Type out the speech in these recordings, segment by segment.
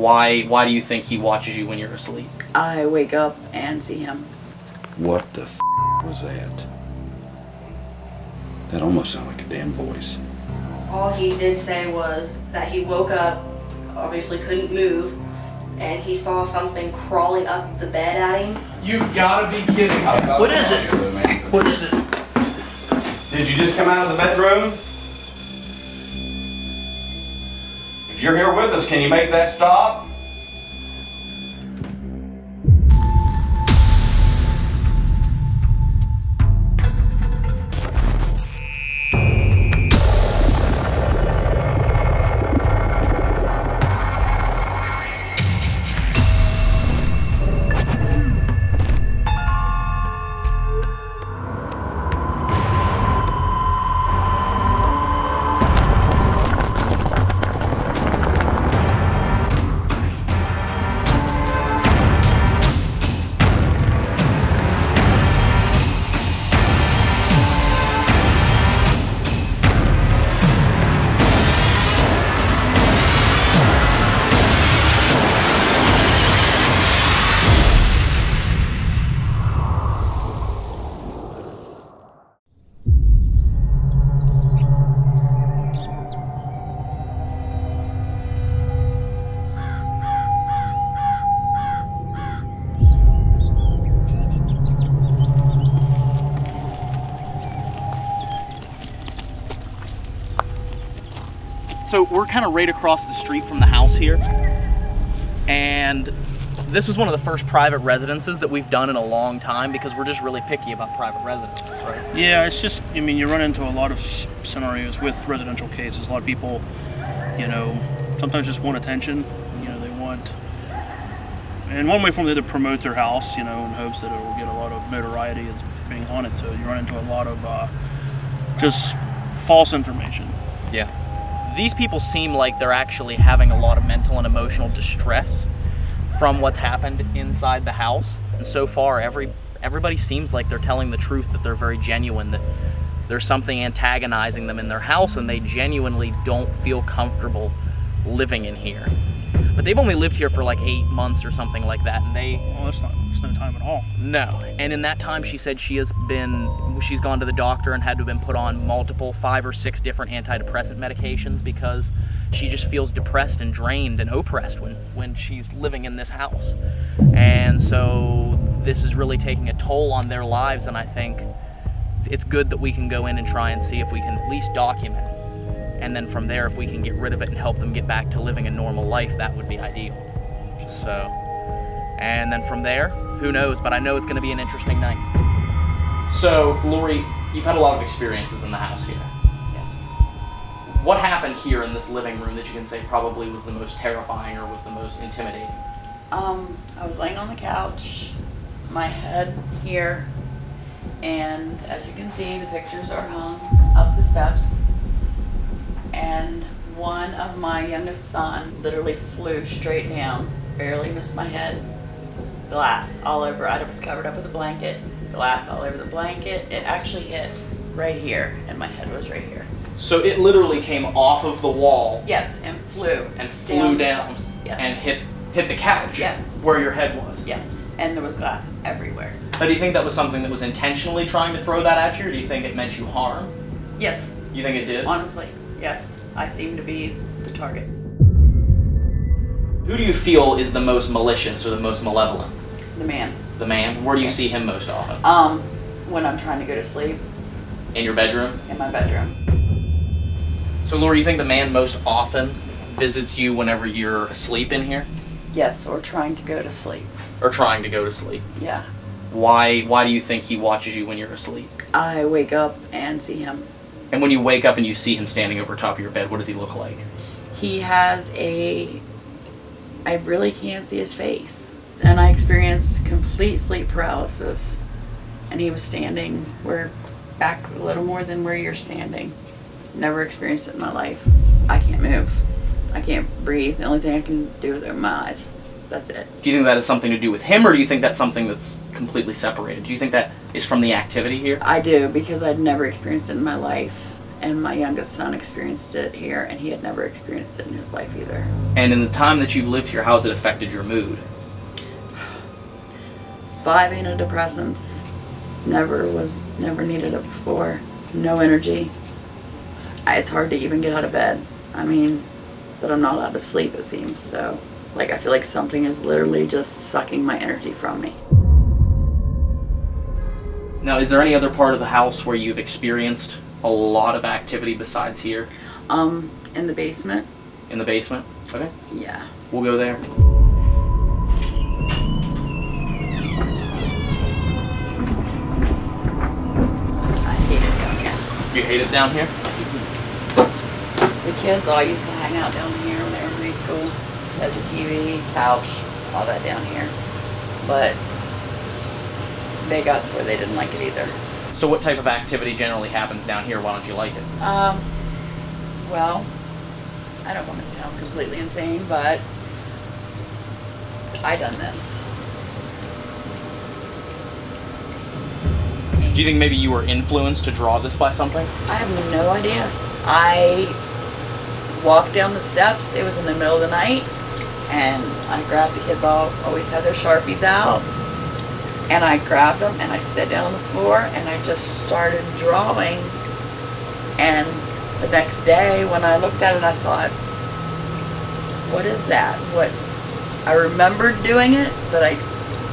Why do you think he watches you when you're asleep? I wake up and see him. What the f was that? That almost sounded like a damn voice. All he did say was that he woke up, obviously couldn't move, and he saw something crawling up the bed at him. You've got to be kidding. What is it? What is it? Did you just come out of the bedroom? If you're here with us, can you make that stop? So we're kind of right across the street from the house here, and this was one of the first private residences that we've done in a long time because we're just really picky about private residences, right? Yeah, it's just, I mean, you run into a lot of scenarios with residential cases. A lot of people, you know, sometimes just want attention. You know, they want, and one way from the other, promote their house, you know, in hopes that it will get a lot of notoriety as being haunted. So you run into a lot of just false information. Yeah. These people seem like they're actually having a lot of mental and emotional distress from what's happened inside the house. And so far, everybody seems like they're telling the truth, that they're very genuine, that there's something antagonizing them in their house and they genuinely don't feel comfortable living in here. But they've only lived here for like 8 months or something like that, and Well, that's no time at all. No. And in that time, she said she's gone to the doctor and had to have been put on multiple 5 or 6 different antidepressant medications because she just feels depressed and drained and oppressed when she's living in this house. And so this is really taking a toll on their lives, and I think it's good that we can go in and try and see if we can at least document it. And then from there, if we can get rid of it and help them get back to living a normal life, that would be ideal. So, and then from there, who knows, but I know it's going to be an interesting night. So, Lori, you've had a lot of experiences in the house here. Yes. What happened here in this living room that you can say probably was the most terrifying or was the most intimidating? I was laying on the couch, my head here, and as you can see, the pictures are hung up the steps. And one of my youngest son literally flew straight down, barely missed my head. Glass all over. I was covered up with a blanket. Glass all over the blanket. It actually hit right here, and my head was right here. So it literally came off of the wall. Yes, and flew. And flew down. Yes. And hit the couch. Yes. Where your head was. Yes, and there was glass everywhere. But do you think that was something that was intentionally trying to throw that at you, or do you think it meant you harm? Yes. You think it did? Honestly, yes. I seem to be the target. Who do you feel is the most malicious or the most malevolent? The man. The man? Where do you see him most often? When I'm trying to go to sleep. In your bedroom? In my bedroom. So Laura, you think the man most often visits you whenever you're asleep in here? Yes, or trying to go to sleep. Or trying to go to sleep? Yeah. Why do you think he watches you when you're asleep? I wake up and see him. And when you wake up and you see him standing over top of your bed, what does he look like? He has I really can't see his face. And I experienced complete sleep paralysis. And he was standing back a little more than where you're standing. Never experienced it in my life. I can't move. I can't breathe. The only thing I can do is open my eyes. That's it. Do you think that has something to do with him, or do you think that's something that's completely separated? Do you think that is from the activity here? I do, because I'd never experienced it in my life. And my youngest son experienced it here, and he had never experienced it in his life either. And in the time that you've lived here, how's it affected your mood? 5 antidepressants. Never needed it before. No energy. It's hard to even get out of bed. I mean, but I'm not allowed to sleep, it seems. So, like, I feel like something is literally just sucking my energy from me. Now, is there any other part of the house where you've experienced a lot of activity besides here? In the basement. In the basement? Okay. Yeah. We'll go there. I hate it down here. You hate it down here? The kids all used to hang out down here when they were in preschool. Had the TV, couch, all that down here. But they got to where they didn't like it either. So what type of activity generally happens down here? Why don't you like it? Well, I don't want to sound completely insane, but I done this. Do you think maybe you were influenced to draw this by something? I have no idea. I walked down the steps. It was in the middle of the night, and I grabbed the kids. Always had their Sharpies out, and I grabbed them and I sat down on the floor and I just started drawing. And the next day when I looked at it, I thought, what is that? What? I remembered doing it, but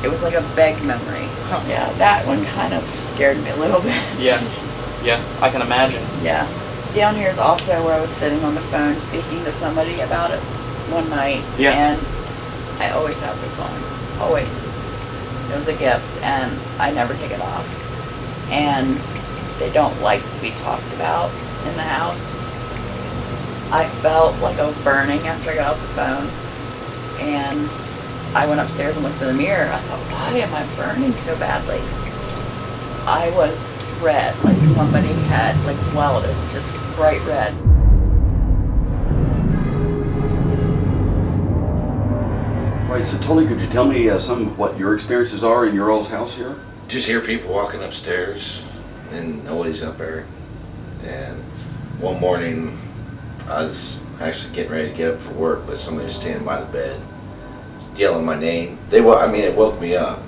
it was like a vague memory. Huh. Yeah, that one kind of scared me a little bit. Yeah, I can imagine. Yeah. Down here is also where I was sitting on the phone speaking to somebody about it one night. Yeah. And I always have this on. Always. It was a gift, and I never take it off. And they don't like to be talked about in the house. I felt like I was burning after I got off the phone. And I went upstairs and looked in the mirror. I thought, why am I burning so badly? I was red, like somebody had welded, just bright red. Right, so Tully, could you tell me some of what your experiences are in your old house here? Just hear people walking upstairs and noise up there. And one morning, I was actually getting ready to get up for work, but somebody was standing by the bed, yelling my name. It woke me up.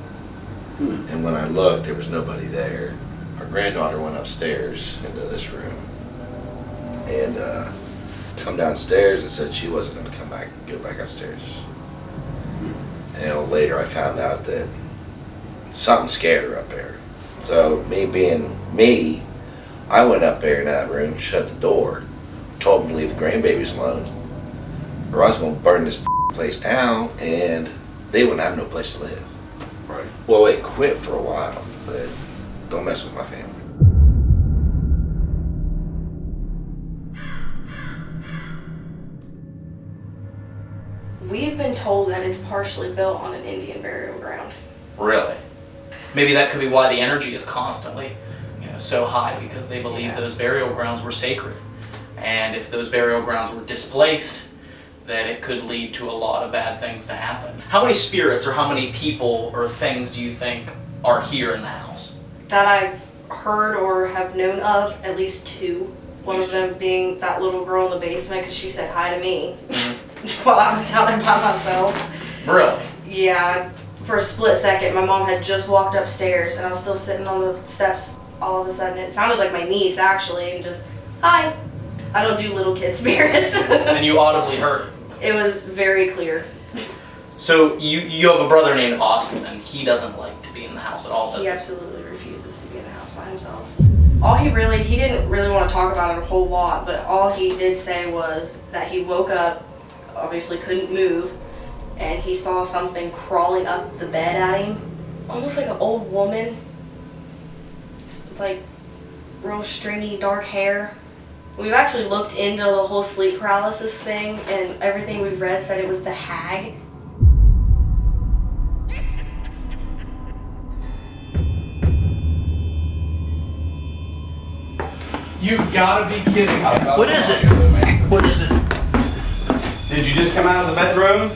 And when I looked, there was nobody there. Our granddaughter went upstairs into this room and come downstairs and said she wasn't going to go back upstairs. And later I found out that something scared her up there. So me being me, I went up there in that room, shut the door, told them to leave the grandbabies alone, or I was going to burn this place down and they wouldn't have no place to live. Right. Well, it quit for a while, but don't mess with my family. We've been told that it's partially built on an Indian burial ground. Really? Maybe that could be why the energy is constantly, so high, because they believe those burial grounds were sacred. And if those burial grounds were displaced, that it could lead to a lot of bad things to happen. How many spirits or how many people or things do you think are here in the house? That I've heard or have known of, at least 2. One of them being that little girl in the basement because she said hi to me while I was down there by myself. Really? Yeah, for a split second, my mom had just walked upstairs and I was still sitting on the steps. All of a sudden, it sounded like my niece actually, and just, hi. I don't do little kid spirits. And you audibly heard it? It was very clear. So you have a brother named Austin, and he doesn't like to be in the house at all, does He he? absolutely refuses to be in the house by himself. He didn't really want to talk about it a whole lot, but all he did say was that he woke up, obviously couldn't move, and he saw something crawling up the bed at him, almost like an old woman, with like real stringy dark hair. We've actually looked into the whole sleep paralysis thing, and everything we've read said it was the hag. You've got to be kidding me. What is it? What is it? Did you just come out of the bedroom?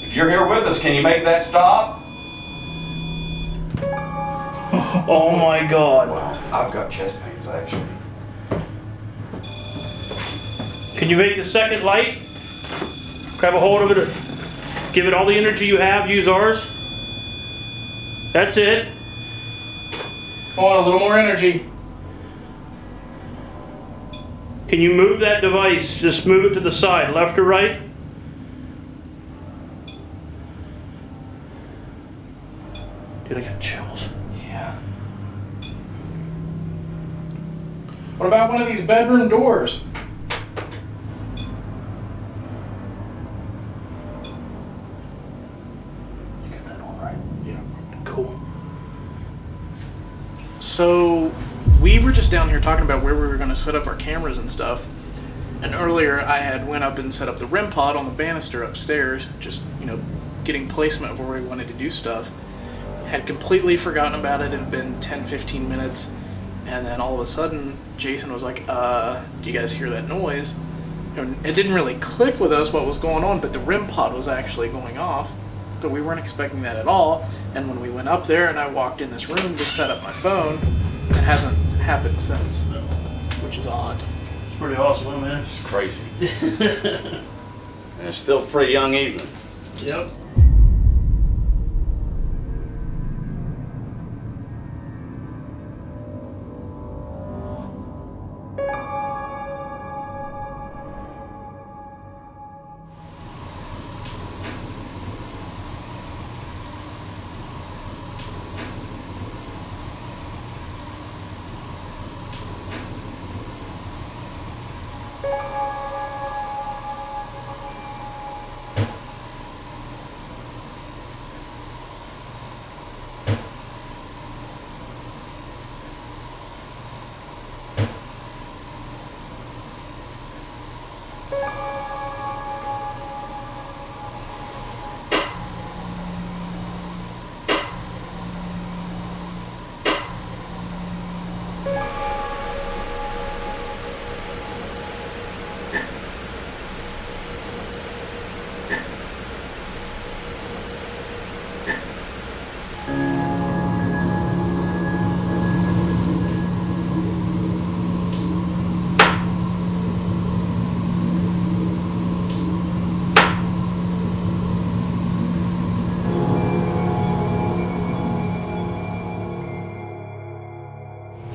If you're here with us, can you make that stop? Oh my God. I've got chest pains, actually. Can you make the second light? Grab a hold of it. Give it all the energy you have. Use ours. That's it. Come on, a little more energy. Can you move that device? Just move it to the side, left or right? Dude, I got chills. Yeah. What about one of these bedroom doors? You got that on right? Yeah. Cool. So, we were just down here talking about where we were going to set up our cameras and stuff. And earlier I had went up and set up the REM pod on the banister upstairs, just, you know, getting placement of where we wanted to do stuff. Had completely forgotten about it. It had been 10-15 minutes. And then all of a sudden, Jason was like, do you guys hear that noise? And it didn't really click with us what was going on, but the REM pod was actually going off. So we weren't expecting that at all. And when we went up there and I walked in this room to set up my phone, it hasn't happened since, which is odd. It's pretty awesome, huh, man? It's crazy. And it's still a pretty young evening. Yep.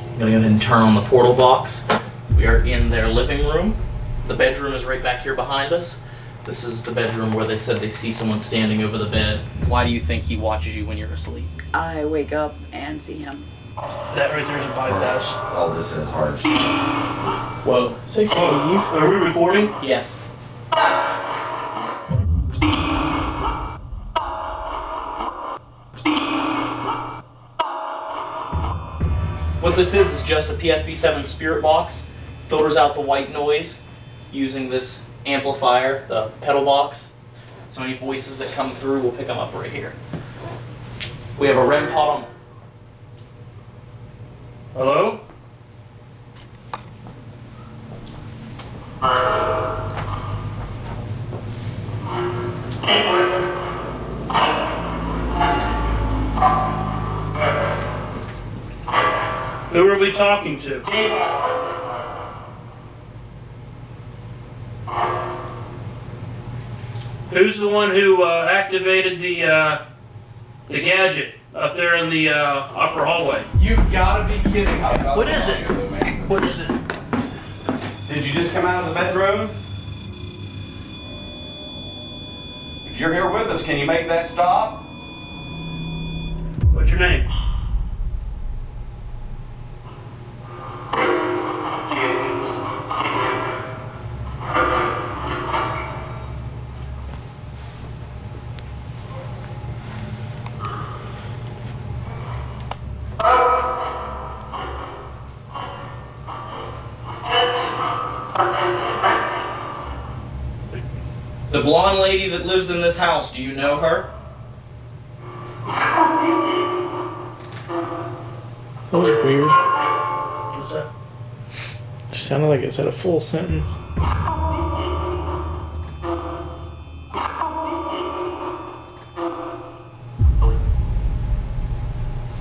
I'm gonna go ahead and turn on the portal box. We are in their living room. The bedroom is right back here behind us. This is the bedroom where they said they see someone standing over the bed. Why do you think he watches you when you're asleep? I wake up and see him. That right there's a bypass. All this is hard. Whoa. Say Steve. Are we recording? Yes. What this is just a PSP-7 spirit box. Filters out the white noise using this amplifier, the pedal box. So any voices that come through, we'll pick them up right here. We have a REM pod on. Hello? Who are we talking to? Who's the one who activated the gadget up there in the upper hallway? You've got to be kidding. What is it? What is it? Did you just come out of the bedroom? If you're here with us, can you make that stop? What's your name? The blonde lady that lives in this house, do you know her? That was weird. What's that? It sounded like it said a full sentence.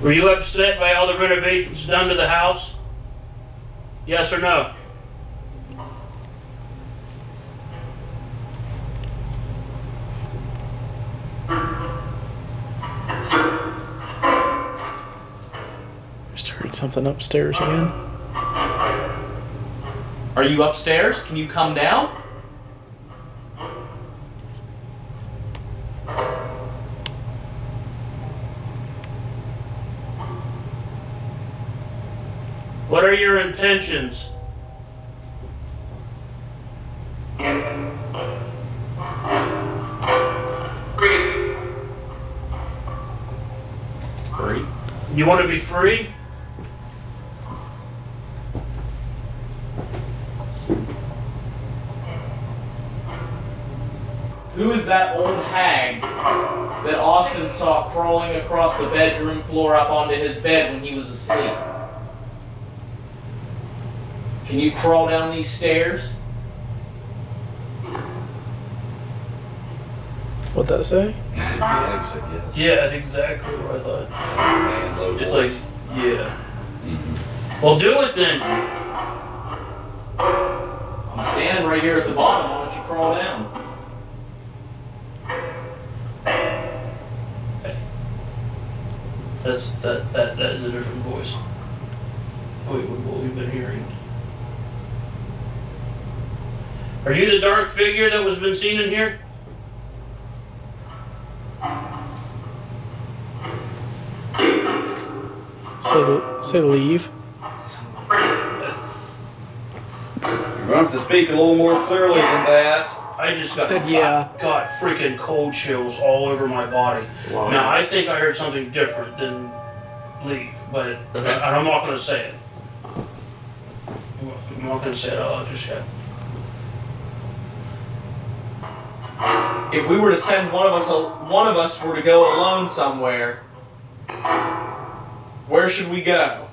Were you upset by all the renovations done to the house? Yes or no? Just heard something upstairs again. Are you upstairs? Can you come down? What are your intentions? Free. You want to be free? Who is that old hag that Austin saw crawling across the bedroom floor up onto his bed when he was asleep? Can you crawl down these stairs? What'd that say? Yeah, said yes. Yeah, that's exactly what I thought. Man, low It's voice. like, yeah. Well, do it then. I'm standing right here at the bottom. Why don't you crawl down? That is a different voice. Wait, what we've been hearing. Are you the dark figure that was been seen in here? Say leave. You're going to have to speak a little more clearly than that. I just got, Said yeah. got freaking cold chills all over my body. Wow. Now, I think I heard something different than leave, but Okay. I'm not going to say it. I'm not going to say it out loud just yet. If we were to send one of us were to go alone somewhere, where should we go?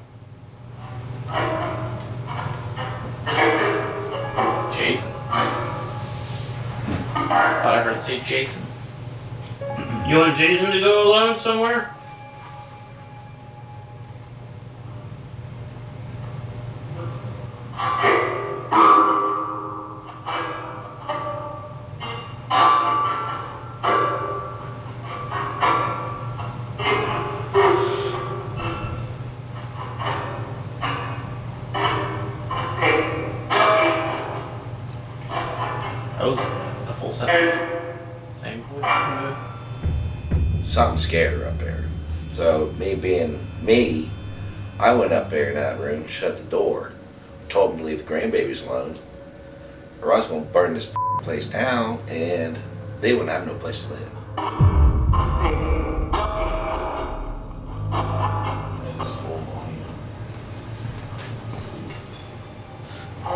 Jason. Thought I heard it say Jason. You want Jason to go alone somewhere? That was the full sentence. Same voice. Something scared her up there. So me being me, I went up there in that room, shut the door, told them to leave the grandbabies alone, or I was gonna burn this place down and they wouldn't have no place to live.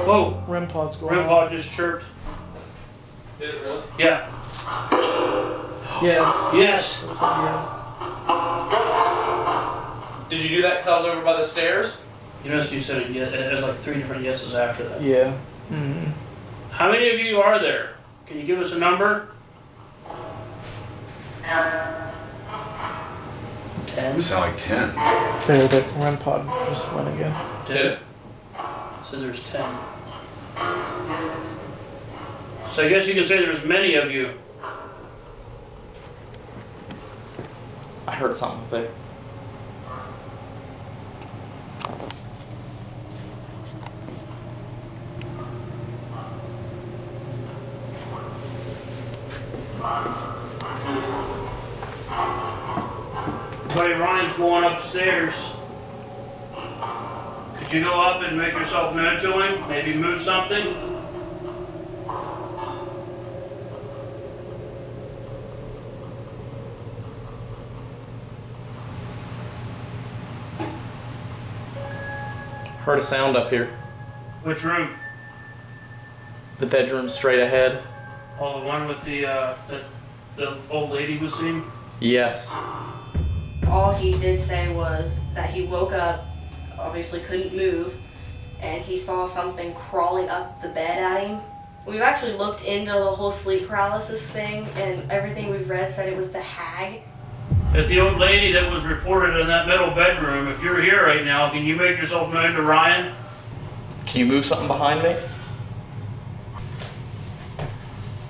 Whoa, REM pod's going REM pod just chirped. Did it really? Yeah. Yes. Yes. Yes. Did you do that because I was over by the stairs? You notice you said it, it was like 3 different yeses after that. Yeah. Mm-hmm. How many of you are there? Can you give us a number? 10? You sound like 10. There, the REM pod just went again. Did it? Says there's 10. So I guess you can say there's many of you. I heard something there. Buddy Ryan's going upstairs. Could you go up and make yourself known to him? Maybe move something? Heard a sound up here. Which room? The bedroom straight ahead. Oh, the one with the old lady was seen? Yes. All he did say was that he woke up, obviously couldn't move, and he saw something crawling up the bed at him. We've actually looked into the whole sleep paralysis thing, and everything we've read said it was the hag. If the old lady that was reported in that middle bedroom, if you're here right now, can you make yourself known to Ryan? Can you move something behind me?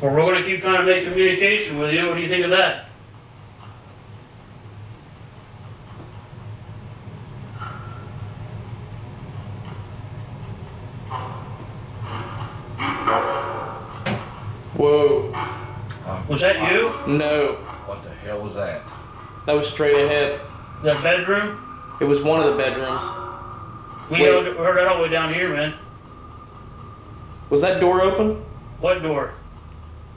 Or we're going to keep trying to make communication with you. What do you think of that? Whoa. Was that you? No. What the hell was that? That was straight ahead. That bedroom? It was one of the bedrooms. We Wait. heard that all the way down here, man. Was that door open? What door?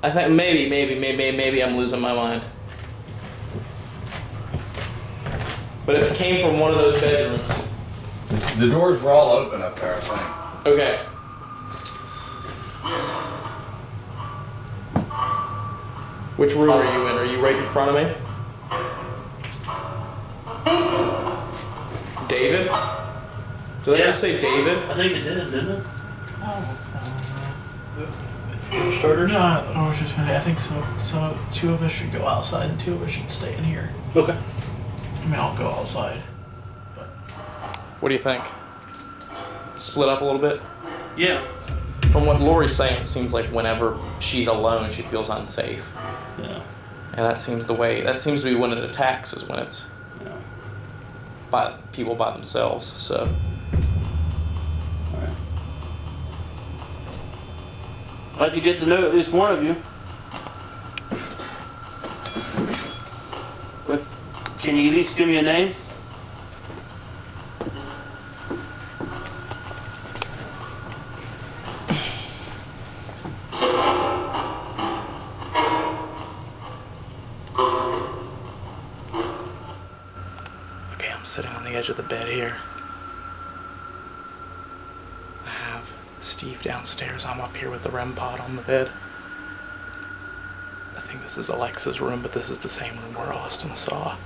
I think maybe I'm losing my mind. But it came from one of those bedrooms. The doors were all open up there, I think. Okay. Which room are you in? Are you right in front of me? David? Did I just say David? I think it did, didn't it? For starters? No, I was just gonna. I think so. So 2 of us should go outside and 2 of us should stay in here. Okay. I mean, I'll go outside. But What do you think? Split up a little bit? Yeah. From what Lori's saying, it seems like whenever she's alone, she feels unsafe. Yeah. And that seems to be when it attacks, is when it's by people by themselves. So All right. I'd like to get to know at least one of you. But can you at least give me a name? okay, I'm sitting on the edge of the bed here. I have Steve downstairs. I'm up here with the REM pod on the bed. I think this is Alexa's room, but this is the same room where Austin saw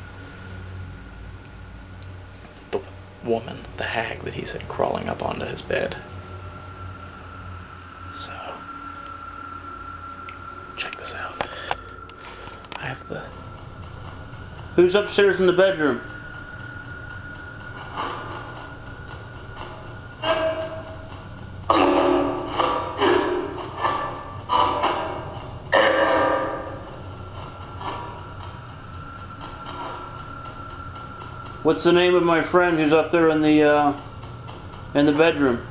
the woman, the hag that he said crawling up onto his bed. So, check this out. I have the... Who's upstairs in the bedroom? What's the name of my friend who's up there in the bedroom?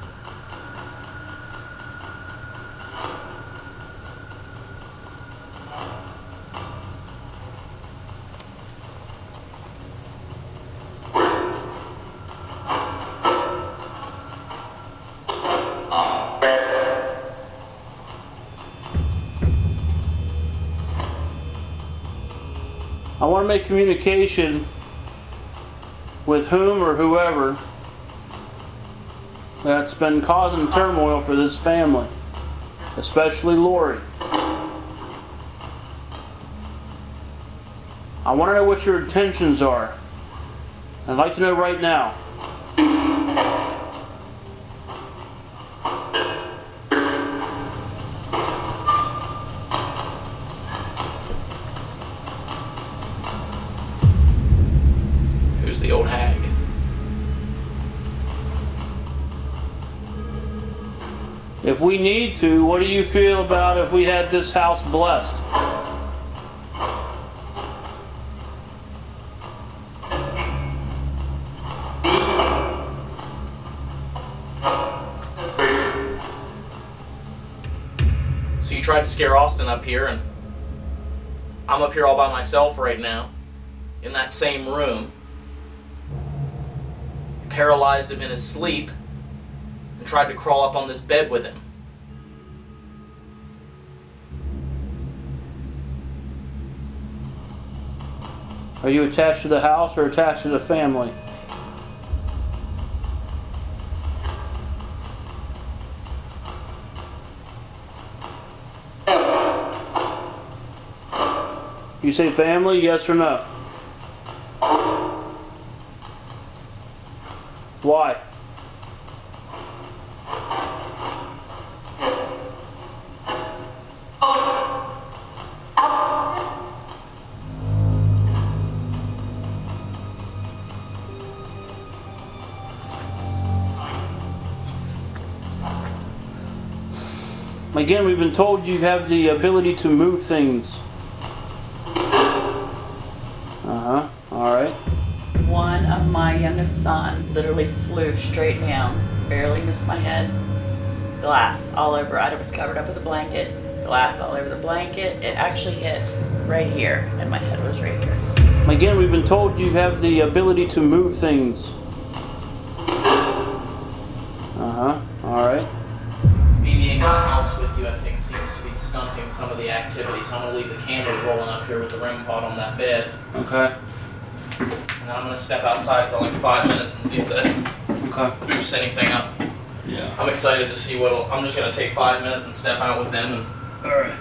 I want to make communication with whom or whoever that's been causing turmoil for this family, especially Lori. I want to know what your intentions are. I'd like to know right now. Who's the old hag? If we need to, what do you feel about if we had this house blessed? So you tried to scare Austin up here, and I'm up here all by myself right now, in that same room. You paralyzed him in his sleep, and tried to crawl up on this bed with him. Are you attached to the house or attached to the family? You say family, yes or no? Why? Again, we've been told you have the ability to move things. Uh-huh. Alright. One of my youngest son literally flew straight down, barely missed my head. Glass all over. I was covered up with a blanket. Glass all over the blanket. It actually hit right here, and my head was right here. Again, we've been told you have the ability to move things. Uh-huh. Alright. Me being in the house with you, I think, seems to be stunting some of the activity, so I'm going to leave the cameras rolling up here with the REM pod on that bed. Okay. And I'm going to step outside for like 5 minutes and see if that boosts anything up. Yeah. I'm excited to see I'm just going to take 5 minutes and step out with them. And Alright.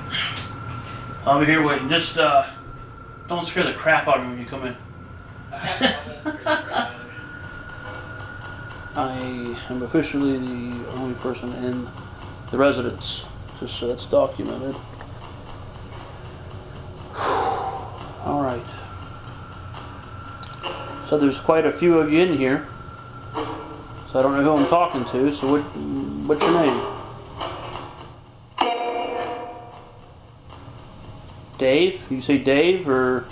I'll be here waiting. Just, don't scare the crap out of me when you come in. I am officially the only person in the residence, just so that's documented. Alright. So there's quite a few of you in here. So I don't know who I'm talking to, so what's your name? Dave? You say Dave, or...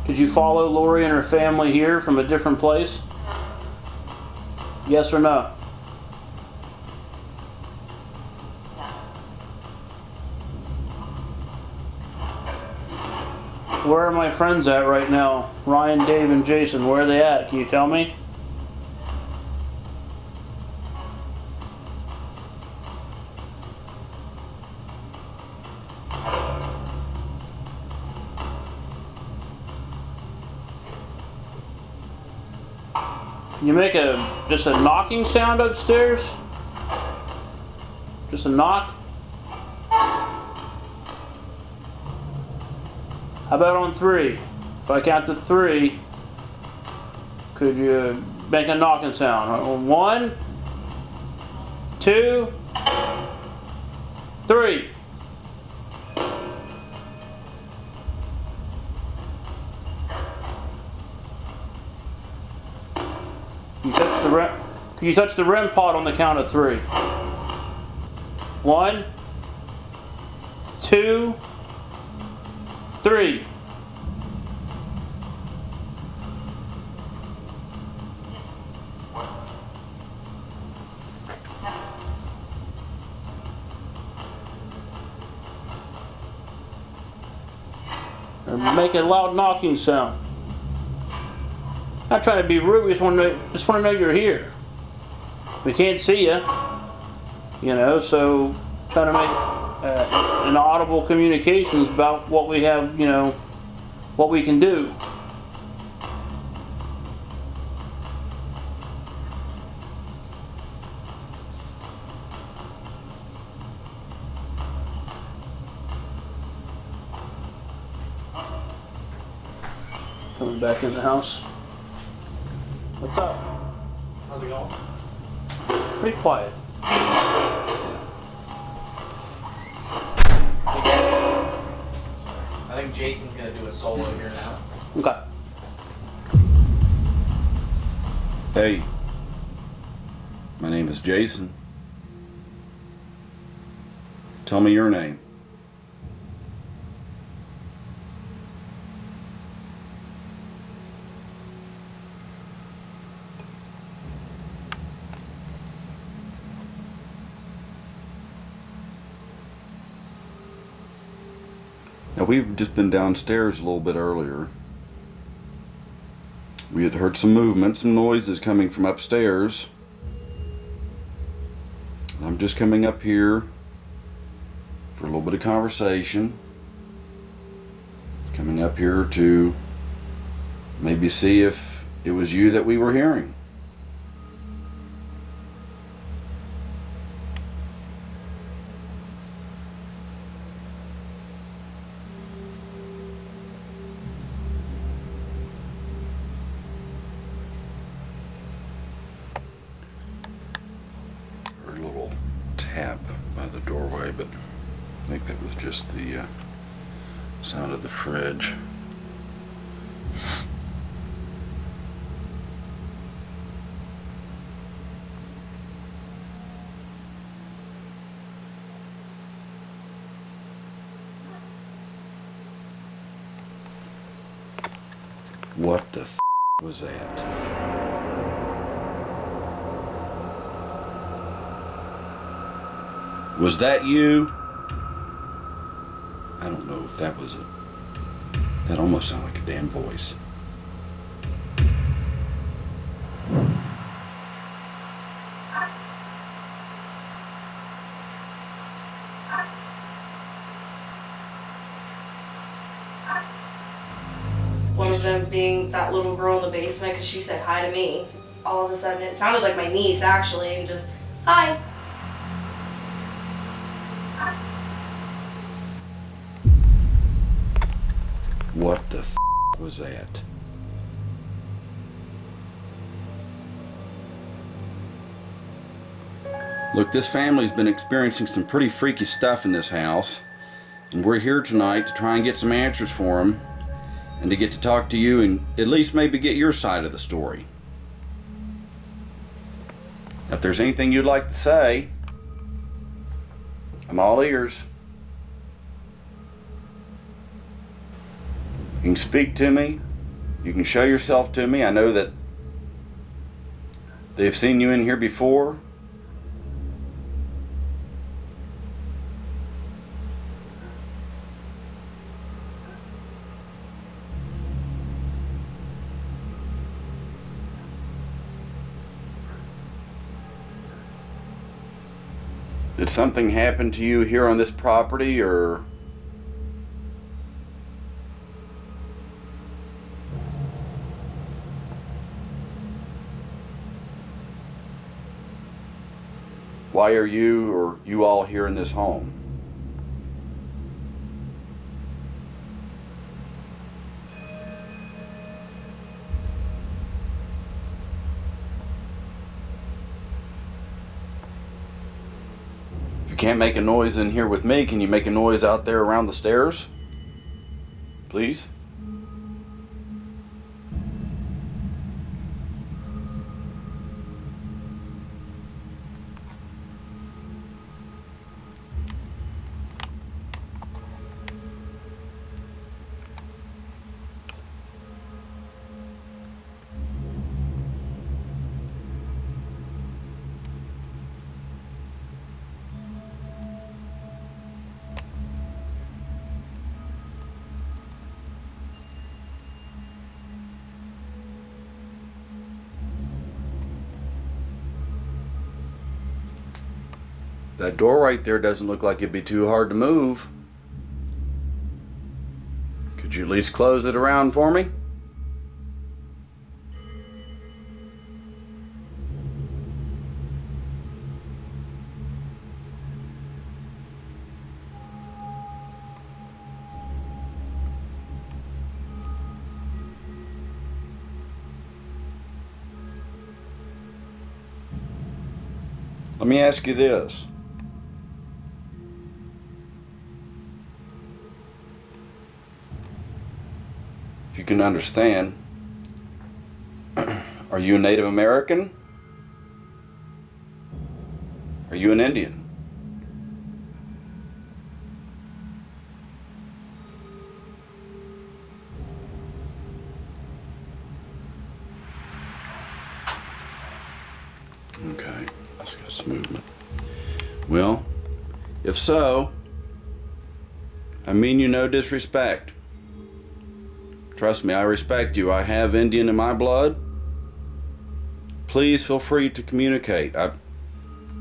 Did you follow Lori and her family here from a different place? Yes or no? Where are my friends at right now? Ryan, Dave, and Jason, where are they at? Can you tell me? Can you make just a knocking sound upstairs? Just a knock? How about on 3? If I count to 3, could you make a knocking sound? 1, 2, 3. Can you touch the REM pod on the count of 3? 1, 2, 3. Or make a loud knocking sound. Not trying to be rude. We just want to know you're here. We can't see you, you know. So trying to make an audible communications about what we have, you know, what we can do. Coming back in the house. What's up? how's it going? Pretty quiet. I think Jason's gonna do a solo here now. Okay. Hey, my name is Jason. Tell me your name. Now, we've just been downstairs a little bit earlier. We had heard some movement, some noises coming from upstairs. I'm just coming up here for a little bit of conversation. Coming up here to maybe see if it was you that we were hearing. Tap by the doorway, but I think that was just the sound of the fridge. What the f was that? Was that you? I don't know if that was it. That almost sounded like a damn voice. One of them being that little girl in the basement because she said hi to me. All of a sudden, it sounded like my niece actually, and just, hi. What the f was that? Look, this family's been experiencing some pretty freaky stuff in this house, and we're here tonight to try and get some answers for them, and to get to talk to you and at least maybe get your side of the story. If there's anything you'd like to say, I'm all ears. You can speak to me. You can show yourself to me. I know that they've seen you in here before. Did something happen to you here on this property, or why are you or you all here in this home? If you can't make a noise in here with me, can you make a noise out there around the stairs? Please? That door right there doesn't look like it'd be too hard to move. Could you at least close it around for me? Let me ask you this. If you can understand, are you a Native American? Are you an Indian? Okay, just got some movement. Well, if so, I mean you no disrespect. Trust me, I respect you. I have Indian in my blood. Please feel free to communicate. I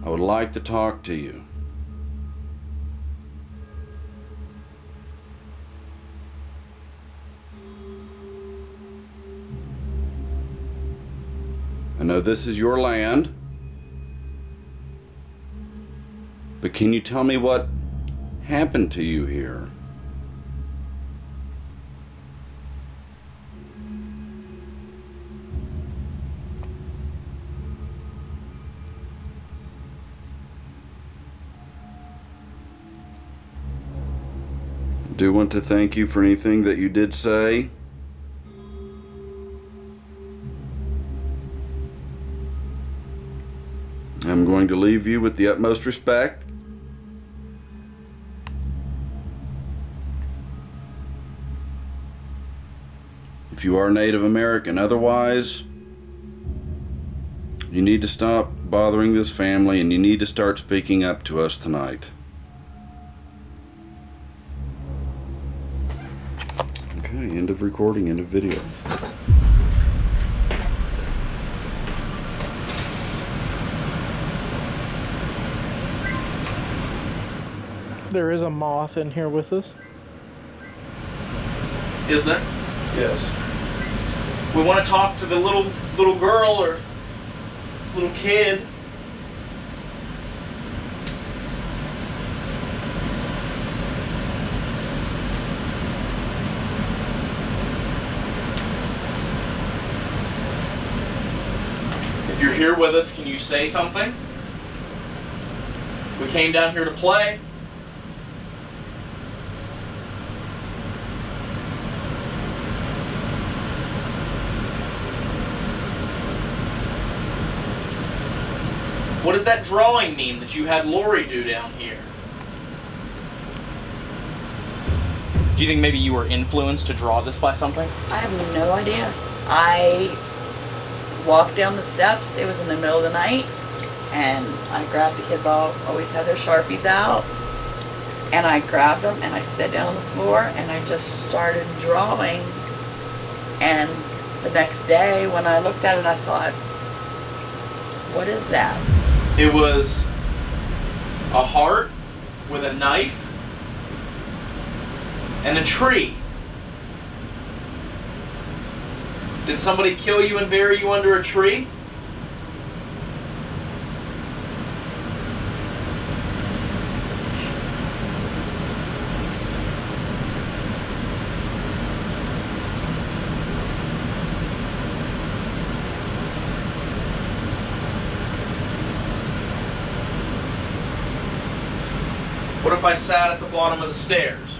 would like to talk to you. I know this is your land, but can you tell me what happened to you here? I do want to thank you for anything that you did say. I'm going to leave you with the utmost respect. if you are Native American. Otherwise, you need to stop bothering this family, and you need to start speaking up to us tonight. Okay, end of recording, end of video. There is a moth in here with us. Is there? Yes. We want to talk to the little girl or little kid. If you're here with us, can you say something? We came down here to play. What does that drawing mean that you had Lori do down here? Do you think maybe you were influenced to draw this by something? I have no idea. I walked down the steps. It was in the middle of the night, and I grabbed the kids. Always had their Sharpies out, and I grabbed them and I sat down on the floor and I just started drawing. And the next day when I looked at it, I thought, what is that? It was a heart with a knife and a tree. Did somebody kill you and bury you under a tree? What if I sat at the bottom of the stairs?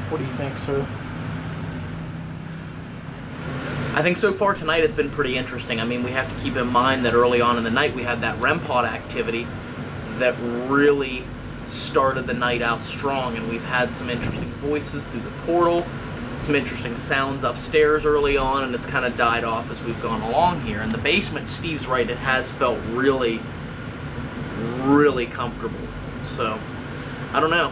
What do you think, sir? I think so far tonight it's been pretty interesting. I mean, we have to keep in mind that early on in the night we had that REM pod activity that really started the night out strong, and we've had some interesting voices through the portal, some interesting sounds upstairs early on, and it's kind of died off as we've gone along here. In the basement, Steve's right, it has felt really, really comfortable. So, I don't know.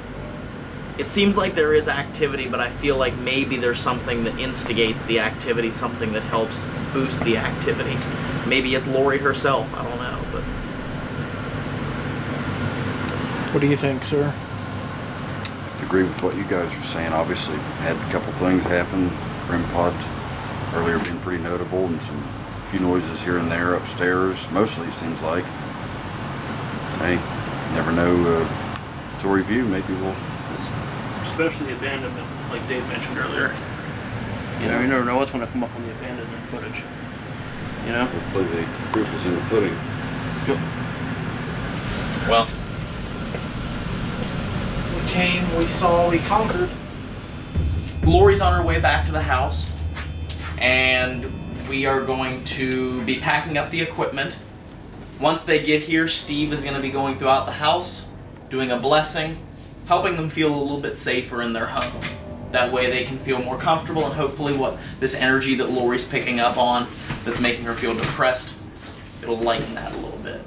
It seems like there is activity, but I feel like maybe there's something that instigates the activity, something that helps boost the activity. Maybe it's Lori herself, I don't know, but... What do you think, sir? I agree with what you guys are saying. Obviously, had a couple things happen. REM pod earlier being pretty notable, and some few noises here and there upstairs. Mostly, it seems like. Hey, never know. To review, maybe we'll... Especially abandonment, like Dave mentioned earlier. You know, you never know what's going to come up on the abandonment footage. You know? Hopefully the proof is in the pudding. Yep. Well, We came, we saw, we conquered. Lori's on her way back to the house, and we are going to be packing up the equipment. Once they get here, Steve is going to be going throughout the house, doing a blessing, helping them feel a little bit safer in their home. That way they can feel more comfortable, and hopefully what this energy that Lori's picking up on that's making her feel depressed, it'll lighten that a little bit.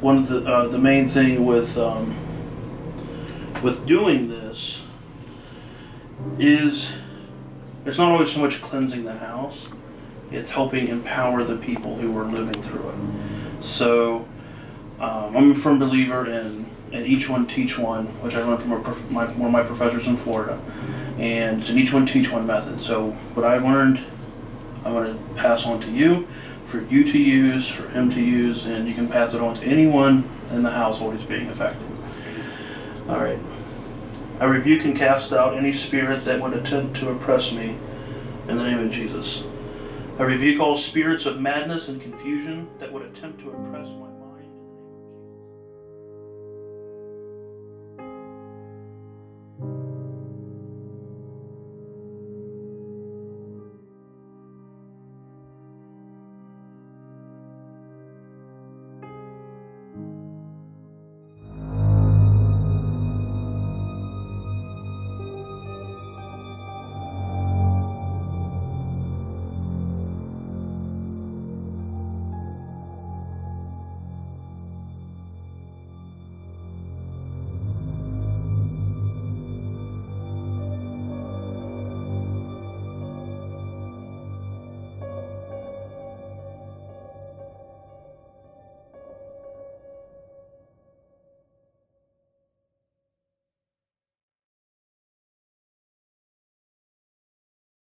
One of the main thing with doing this is it's not always so much cleansing the house, it's helping empower the people who are living through it. So I'm a firm believer in each one teach one, which I learned from one of my professors in Florida, and it's an each one teach one method. So what I learned, I'm going to pass on to you, for you to use, for him to use, and you can pass it on to anyone in the household who's being affected. All right. I rebuke and cast out any spirit that would attempt to oppress me in the name of Jesus. I rebuke all spirits of madness and confusion that would attempt to oppress my